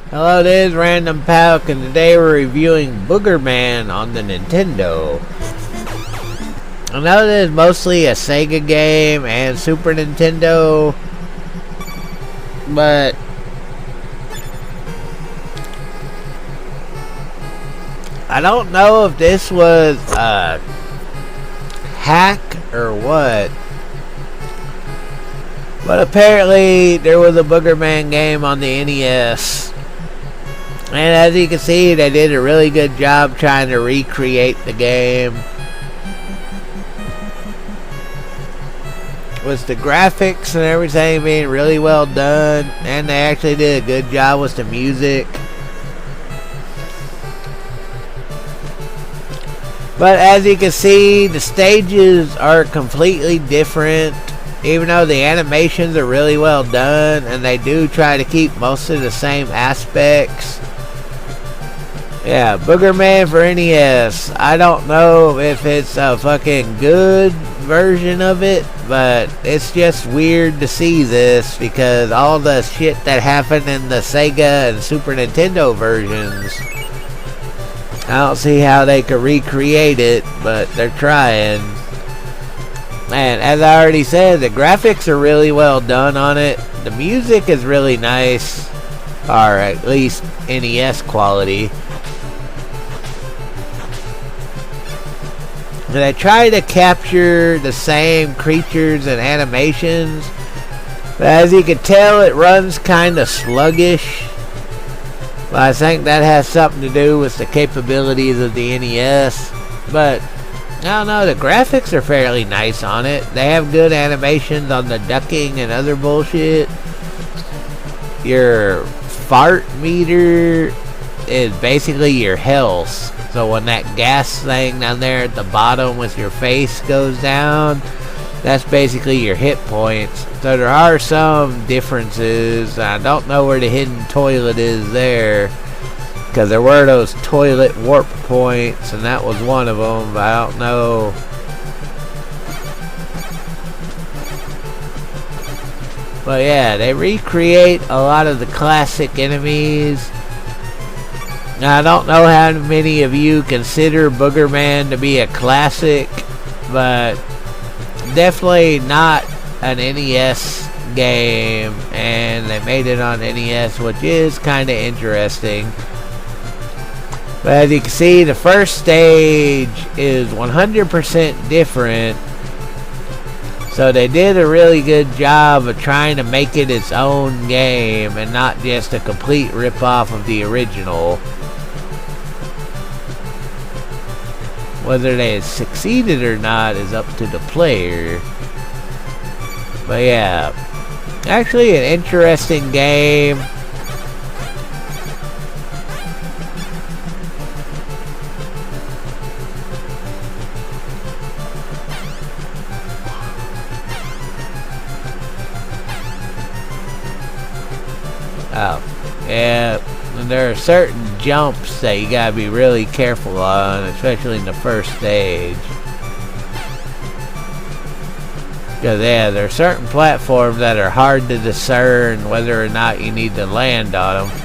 Hello, this is Random Palk, and today we're reviewing BOOGERMAN on the Nintendo. I know this is mostly a Sega game and Super Nintendo, but I don't know if this was a hack or what. But apparently there was a BOOGERMAN game on the NES. And as you can see, they did a really good job trying to recreate the game. With the graphics and everything being really well done. And they actually did a good job with the music. But as you can see, the stages are completely different. Even though the animations are really well done. And they do try to keep most of the same aspects. Yeah, BOOGERMAN for NES. I don't know if it's a fucking good version of it, but it's just weird to see this because all the shit that happened in the Sega and Super Nintendo versions, I don't see how they could recreate it, but they're trying. And as I already said, the graphics are really well done on it. The music is really nice, or at least NES quality. They try to capture the same creatures and animations, but as you can tell, it runs kind of sluggish. But I think that has something to do with the capabilities of the NES. But I don't know, the graphics are fairly nice on it. They have good animations on the ducking and other bullshit. Your fart meter is basically your health. So when that gas thing down there at the bottom with your face goes down, that's basically your hit points. So there are some differences. I don't know where the hidden toilet is there, because there were those toilet warp points, and that was one of them, but I don't know. But yeah, they recreate a lot of the classic enemies. Now, I don't know how many of you consider BOOGERMAN to be a classic, but definitely not an NES game, and they made it on NES, which is kind of interesting. But as you can see, the first stage is 100% different, so they did a really good job of trying to make it its own game and not just a complete rip-off of the original. Whether they succeeded or not is up to the player. But yeah, actually an interesting game. Oh, yeah. And there are certain jumps that you gotta be really careful on, especially in the first stage. Because yeah, there are certain platforms that are hard to discern whether or not you need to land on them.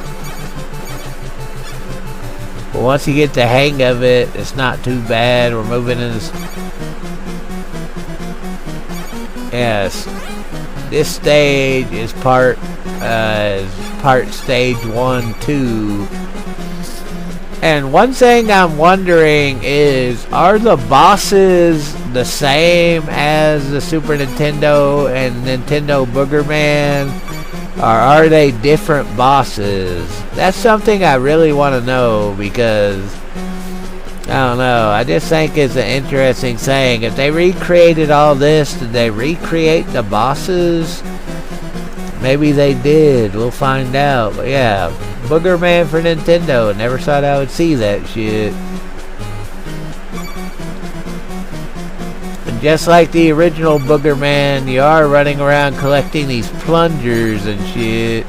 But once you get the hang of it, it's not too bad. We're moving in this. Yes, this stage is part stage 1, 2. And one thing I'm wondering is, are the bosses the same as the Super Nintendo and Nintendo BOOGERMAN, or are they different bosses? That's something I really want to know, because I don't know, I just think it's an interesting thing. If they recreated all this, did they recreate the bosses? Maybe they did. We'll find out. But yeah, BOOGERMAN for Nintendo. Never thought I would see that shit. And just like the original BOOGERMAN, you are running around collecting these plungers and shit,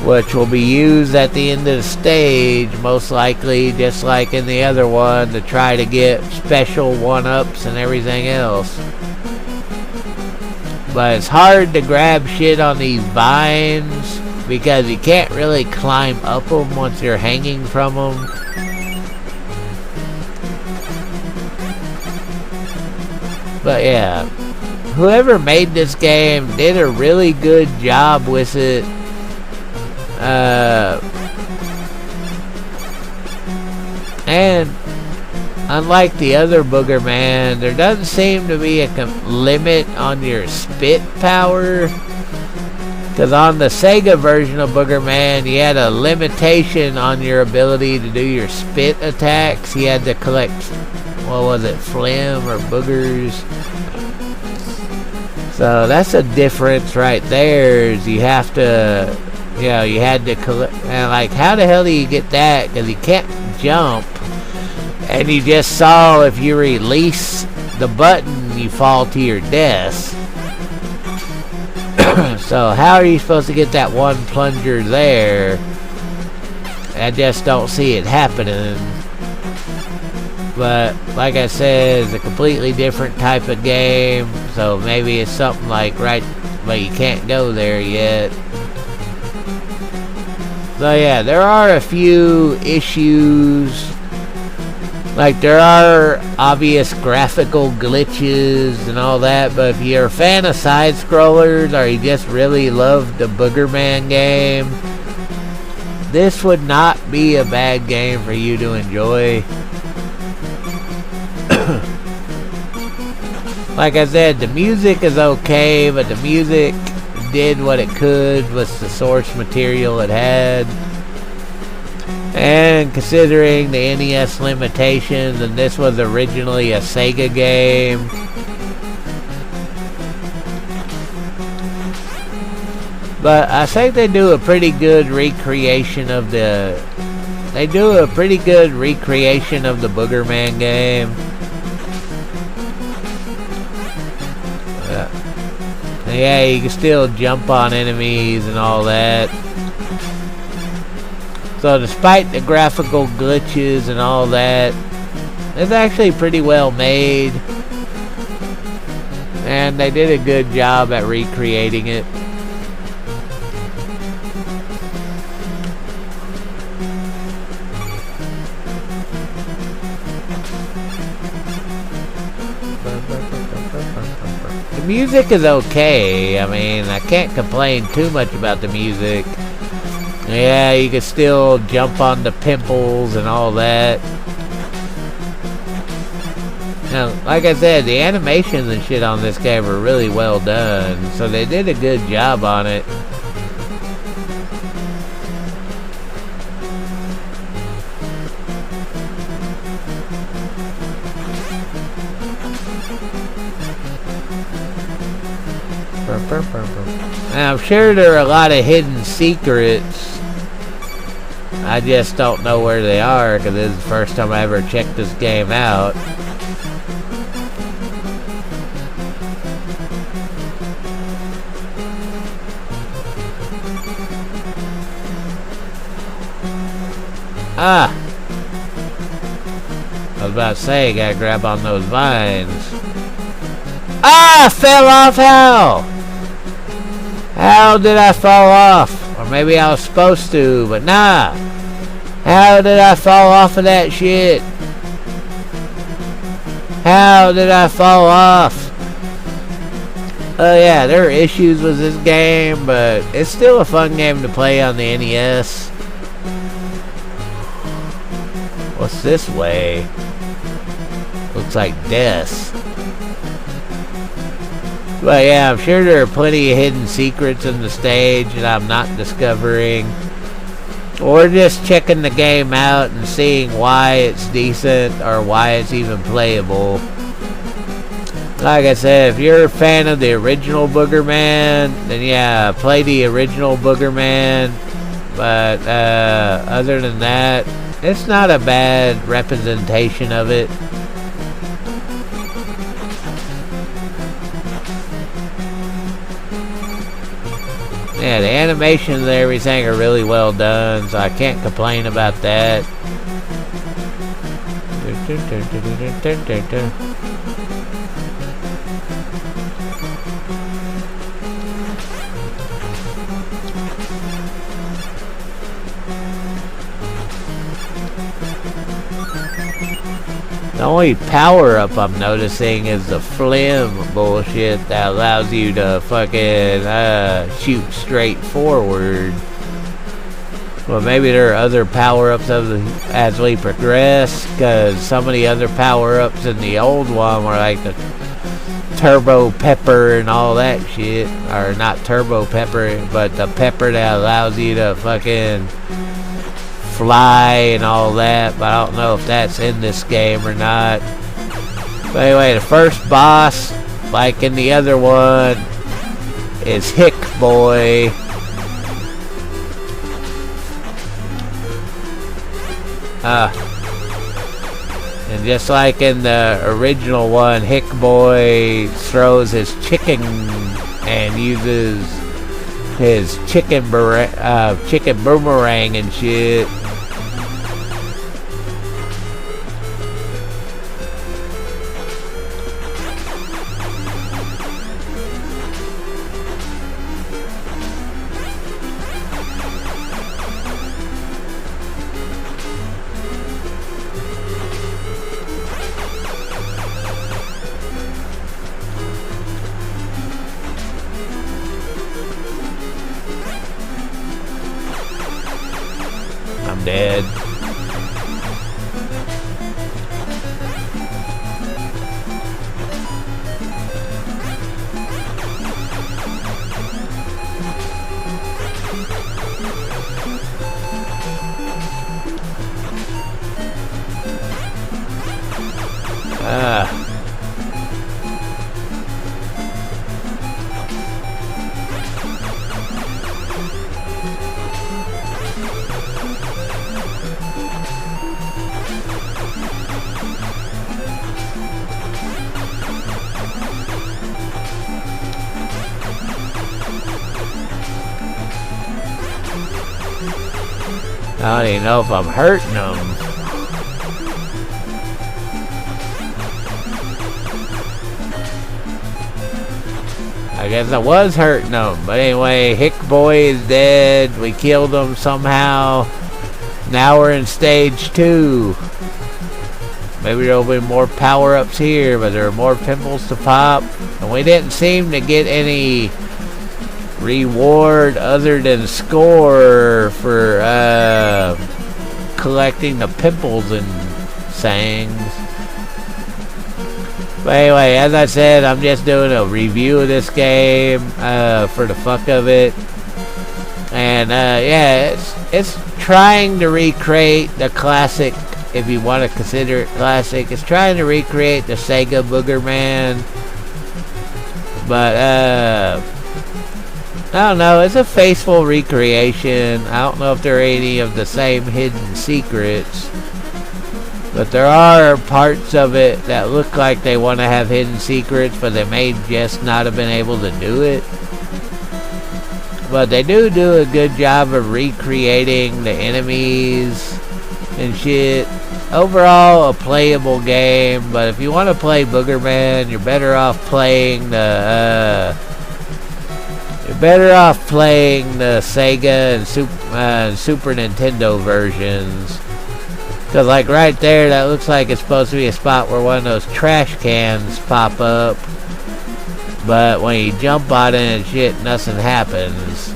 which will be used at the end of the stage, most likely, just like in the other one, to try to get special one-ups and everything else. But it's hard to grab shit on these vines because you can't really climb up them once you're hanging from them. But yeah, whoever made this game did a really good job with it. And unlike the other Boogerman, there doesn't seem to be a limit on your spit power. Because on the Sega version of Boogerman, you had a limitation on your ability to do your spit attacks. You had to collect, what was it, phlegm or boogers. So that's a difference right there. Is you have to, you know, you had to collect. And like, how the hell do you get that? Because you can't jump. And you just saw if you release the button, you fall to your death. So how are you supposed to get that one plunger there? I just don't see it happening. But like I said, it's a completely different type of game. So maybe it's something like right, but you can't go there yet. So yeah, there are a few issues. Like, there are obvious graphical glitches and all that, but if you're a fan of side-scrollers or you just really love the Boogerman game, this would not be a bad game for you to enjoy. Like I said, the music is okay, but the music did what it could with the source material it had. And considering the NES limitations, and this was originally a Sega game, but I think they do a pretty good recreation of the Boogerman game. Yeah, you can still jump on enemies and all that. So despite the graphical glitches and all that, it's actually pretty well made. And they did a good job at recreating it. The music is okay. I mean, I can't complain too much about the music. Yeah, you can still jump on the pimples and all that. Now, like I said, the animations and shit on this game are really well done, so they did a good job on it. Now, I'm sure there are a lot of hidden secrets. I just don't know where they are because this is the first time I ever checked this game out. Ah! I was about to say, gotta grab on those vines. Ah! I fell off how? How did I fall off? Or maybe I was supposed to, but nah. How did I fall off of that shit? How did I fall off? Oh yeah, there are issues with this game, but it's still a fun game to play on the NES. What's this way? Looks like death. But yeah, I'm sure there are plenty of hidden secrets in the stage that I'm not discovering. Or just checking the game out and seeing why it's decent or why it's even playable. Like I said, if you're a fan of the original Boogerman, then yeah, play the original Boogerman. But other than that, it's not a bad representation of it. Yeah, the animations and everything are really well done, so I can't complain about that. The only power up I'm noticing is the flim bullshit that allows you to fucking shoot straight forward. Well, maybe there are other power-ups as we progress, because some of the other power-ups in the old one were like the turbo pepper and all that shit. Or not turbo pepper, but the pepper that allows you to fucking fly and all that. But I don't know if that's in this game or not. But anyway, the first boss, like in the other one, is Hick Boy. And just like in the original one, Hick Boy throws his chicken and uses his chicken boomerang and shit. I'm dead. I don't even know if I'm hurting them. I guess I was hurting them. But anyway, Hick Boy is dead. We killed him somehow. Now we're in stage 2. Maybe there'll be more power-ups here, but there are more pimples to pop. And we didn't seem to get any reward other than score for collecting the pimples and sayings. But anyway, as I said, I'm just doing a review of this game for the fuck of it. And yeah, it's trying to recreate the classic, if you want to consider it classic. It's trying to recreate the Sega BOOGERMAN. But I don't know, it's a faithful recreation. I don't know if there are any of the same hidden secrets, but there are parts of it that look like they want to have hidden secrets, but they may just not have been able to do it. But they do a good job of recreating the enemies and shit. Overall, a playable game, but if you want to play BOOGERMAN, you're better off playing the Sega and Super Nintendo versions. Because like right there, that looks like it's supposed to be a spot where one of those trash cans pop up. But when you jump on it and shit, nothing happens.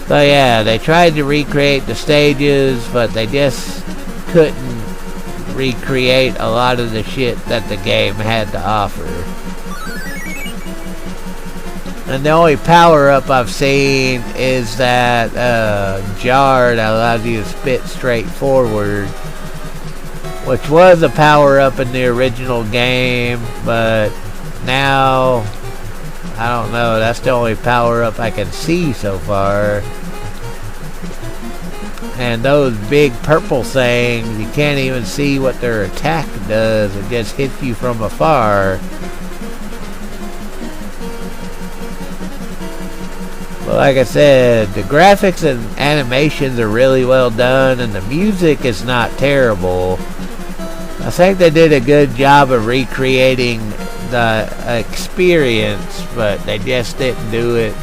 So yeah, they tried to recreate the stages, but they just couldn't recreate a lot of the shit that the game had to offer. And the only power-up I've seen is that jar that allows you to spit straight forward, which was a power-up in the original game, but now, I don't know, that's the only power-up I can see so far. And those big purple things, you can't even see what their attack does. It just hits you from afar. But like I said, the graphics and animations are really well done, and the music is not terrible. I think they did a good job of recreating the experience, but they just didn't do it,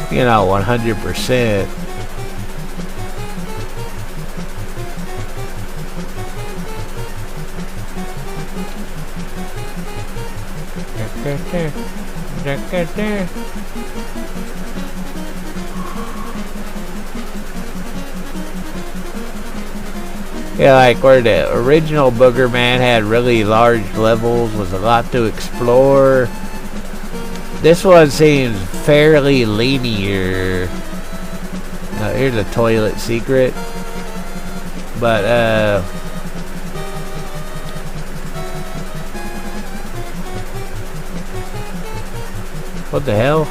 100%. Yeah, like where the original Boogerman had really large levels with a lot to explore. This one seems fairly linear. Here's a toilet secret. But, what the hell?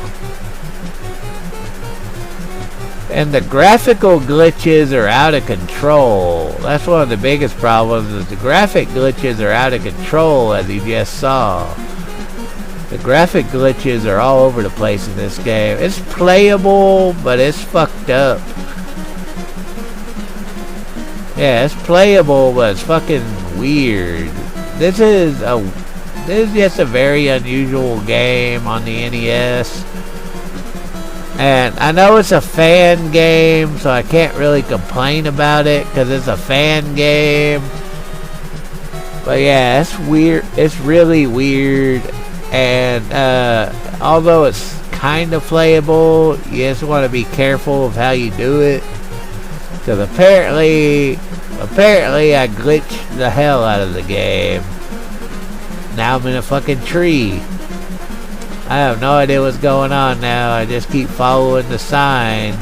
And the graphical glitches are out of control. That's one of the biggest problems, is the graphic glitches are out of control, as you just saw. The graphic glitches are all over the place in this game. It's playable, but it's fucked up. Yeah, it's playable, but it's fucking weird. This is just a very unusual game on the NES. And I know it's a fan game, so I can't really complain about it, because it's a fan game. But yeah, it's weird. It's really weird. And although it's kind of playable, you just want to be careful of how you do it. Because apparently I glitched the hell out of the game. Now I'm in a fucking tree. I have no idea what's going on now. I just keep following the sign.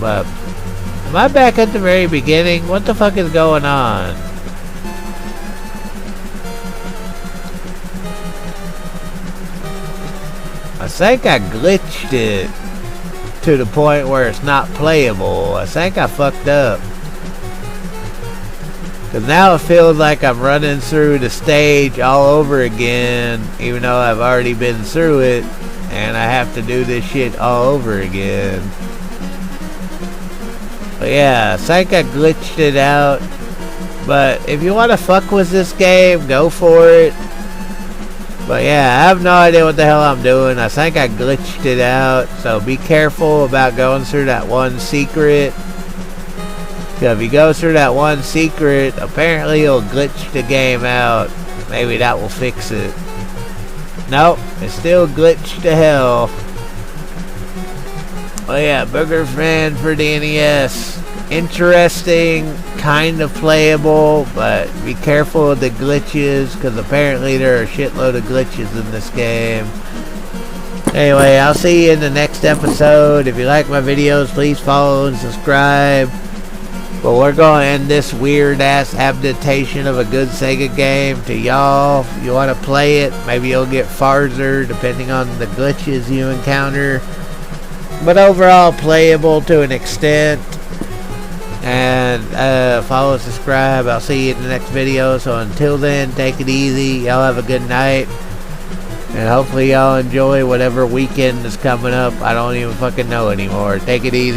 But am I back at the very beginning? What the fuck is going on? I think I glitched it to the point where it's not playable. I think I fucked up. Because now it feels like I'm running through the stage all over again, even though I've already been through it, and I have to do this shit all over again. But yeah, I think I glitched it out. But if you want to fuck with this game, go for it. But yeah, I have no idea what the hell I'm doing. I think I glitched it out, so be careful about going through that one secret. So if you go through that one secret, apparently it'll glitch the game out. Maybe that will fix it. Nope, it's still glitched to hell. Oh yeah, BOOGERMAN for the NES. Interesting, kind of playable, but be careful of the glitches, because apparently there are a shitload of glitches in this game. Anyway, I'll see you in the next episode. If you like my videos, please follow and subscribe. But we're going to end this weird-ass adaptation of a good Sega game to y'all. If you want to play it, maybe you'll get farther depending on the glitches you encounter. But overall, playable to an extent. And follow and subscribe. I'll see you in the next video. So until then, take it easy. Y'all have a good night. And hopefully y'all enjoy whatever weekend is coming up. I don't even fucking know anymore. Take it easy.